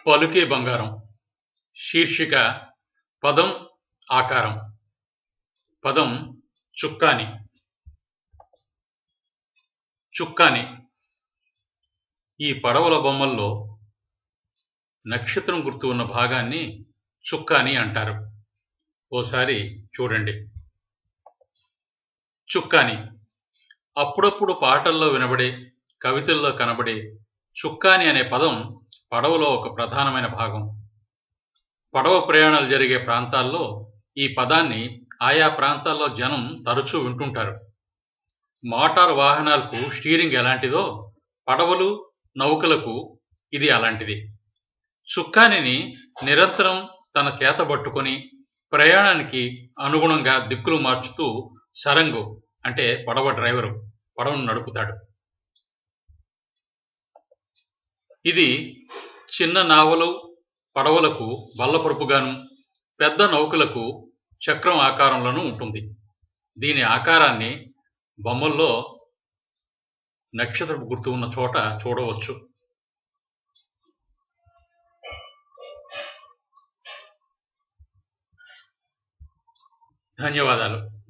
పలుకే బంగారం. శీర్షిక పదం ఆకారం. పదం చుక్కాని. చుక్కాని. ఈ పడవల బొమ్మల్లో నక్షత్రం గుర్తు ఉన్న భాగాన్ని చుక్కాని అంటారు. ఓసారి చూడండి. చుక్కాని. అప్పుడప్పుడు పాటల్లో వినబడే, కవితల్లో కనబడే చుక్కాని అనే పదం పడవలో ఒక ప్రధానమైన భాగం. పడవ ప్రయాణాలు జరిగే ప్రాంతాల్లో ఈ పదాన్ని ఆయా ప్రాంతాల్లో జనం తరచూ వింటుంటారు. మోటారు వాహనాలకు స్టీరింగ్ ఎలాంటిదో పడవలు, నౌకలకు ఇది అలాంటిది. చుక్కానిని నిరంతరం తన చేత పట్టుకొని ప్రయాణానికి అనుగుణంగా దిక్కులు మార్చుతూ సరంగు అంటే పడవ డ్రైవరు పడవను నడుపుతాడు. ఇది చిన్న నావలు, పడవలకు బల్లపరుపుగాను, పెద్ద నౌకలకు చక్రం ఆకారంలోనూ ఉంటుంది. దీని ఆకారాన్ని బొమ్మల్లో నక్షత్రపు గుర్తు ఉన్న చోట చూడవచ్చు. ధన్యవాదాలు.